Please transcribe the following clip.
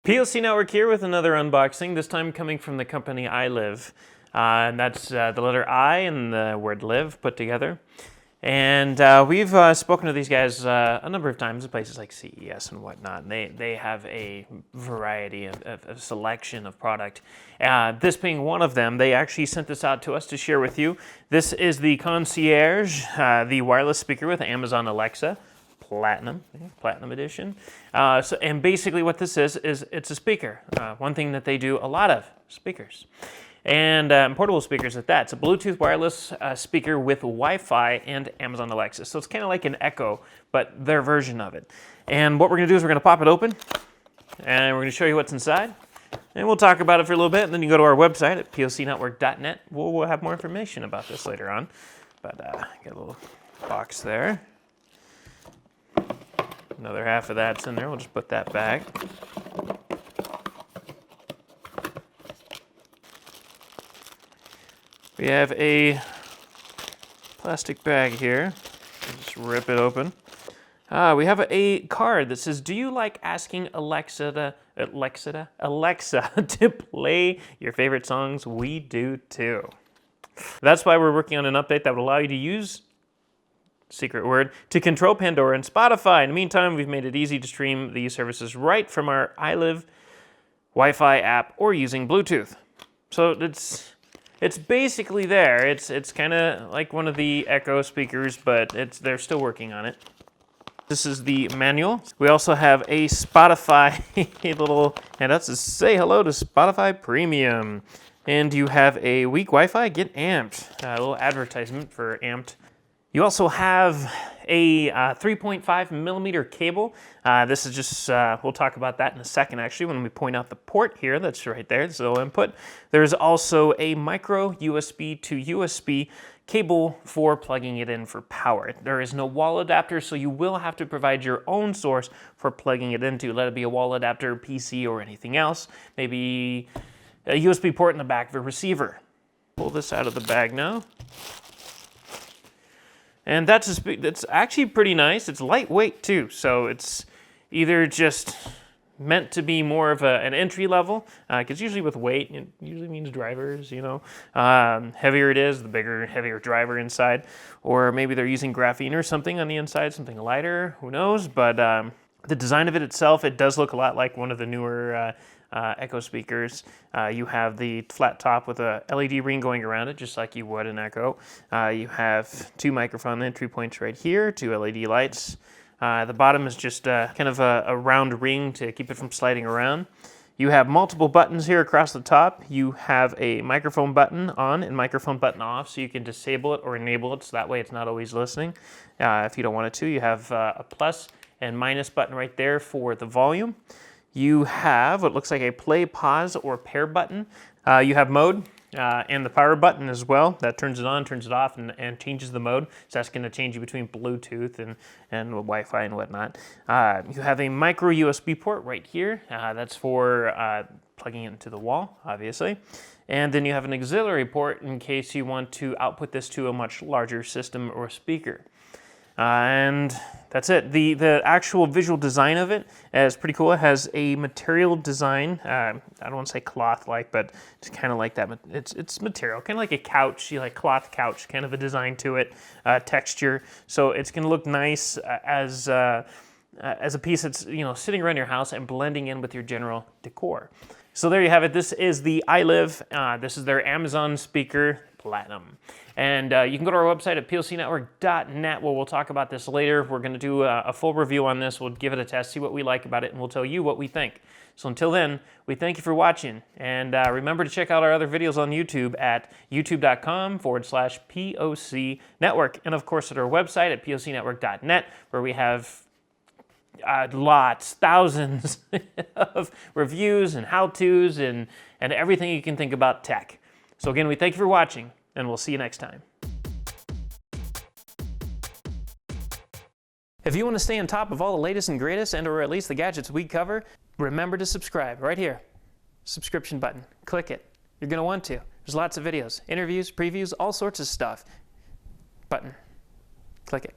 PLC Network here with another unboxing, this time coming from the company iLive. And that's the letter I and the word live put together. And we've spoken to these guys a number of times at places like CES and whatnot. And they have a variety of selection of product. This being one of them, they actually sent this out to us to share with you. This is the Concierge, the wireless speaker with Amazon Alexa. Platinum edition. And basically what this is it's a speaker. One thing that they do a lot of, speakers. And portable speakers at that. It's a Bluetooth wireless speaker with Wi-Fi and Amazon Alexa. So it's kind of like an Echo, but their version of it. And what we're going to do is we're going to pop it open, and we're going to show you what's inside. And we'll talk about it for a little bit, and then you go to our website at plcnetwork.net. We'll have more information about this later on. But get a little box there. Another half of that's in there. We'll just put that back. We have a plastic bag here. Just rip it open. We have a card that says, "Do you like asking Alexa to play your favorite songs? We do too." That's why we're working on an update that would allow you to use secret word, to control Pandora and Spotify. In the meantime, we've made it easy to stream these services right from our iLive Wi-Fi app or using Bluetooth. So it's basically there. It's kind of like one of the Echo speakers, but they're still working on it. This is the manual. We also have a Spotify little handout to say hello to Spotify Premium. And you have a weak Wi-Fi, get amped. A little advertisement for amped. You also have a 3.5 millimeter cable. This is just, we'll talk about that in a second actually when we point out the port here. That's right there, it's the input. There's also a micro USB to USB cable for plugging it in for power. There is no wall adapter, so you will have to provide your own source for plugging it into. Let it be a wall adapter, PC, or anything else. Maybe a USB port in the back of a receiver. Pull this out of the bag now. And that's actually pretty nice. It's lightweight too, so it's either just meant to be more of an entry level, because usually with weight, it usually means drivers, you know. Heavier it is, the bigger, heavier driver inside. Or maybe they're using graphene or something on the inside, something lighter, who knows. But the design of it itself, it does look a lot like one of the newer Echo speakers. You have the flat top with a LED ring going around it, just like you would an Echo. You have two microphone entry points right here, two LED lights. The bottom is just kind of a round ring to keep it from sliding around. You have multiple buttons here across the top. You have a microphone button on and microphone button off, so you can disable it or enable it, so that way it's not always listening. If you don't want it to, you have a plus and minus button right there for the volume. You have what looks like a play, pause, or pair button. You have mode and the power button as well. That turns it on, turns it off, and changes the mode. So that's going to change you between Bluetooth and Wi-Fi and whatnot. You have a micro USB port right here. That's for plugging it into the wall, obviously. And then you have an auxiliary port in case you want to output this to a much larger system or speaker. And that's it. The actual visual design of it is pretty cool. It has a material design. I don't want to say cloth-like, but it's kind of like that. It's material, kind of like a couch, like cloth couch, kind of a design to it, texture. So it's going to look nice as a piece that's sitting around your house and blending in with your general decor. So there you have it. This is the iLive. This is their Amazon speaker Platinum. And you can go to our website at plcnetwork.net where we'll talk about this later. We're going to do a full review on this. We'll give it a test, see what we like about it, and we'll tell you what we think. So until then, we thank you for watching. And remember to check out our other videos on YouTube at youtube.com/POC Network. And of course at our website at plcnetwork.net where we have thousands of reviews and how-tos and everything you can think about tech. So again, we thank you for watching, and we'll see you next time. If you want to stay on top of all the latest and greatest, or at least the gadgets we cover, remember to subscribe right here. Subscription button. Click it. You're going to want to. There's lots of videos, interviews, previews, all sorts of stuff. Button. Click it.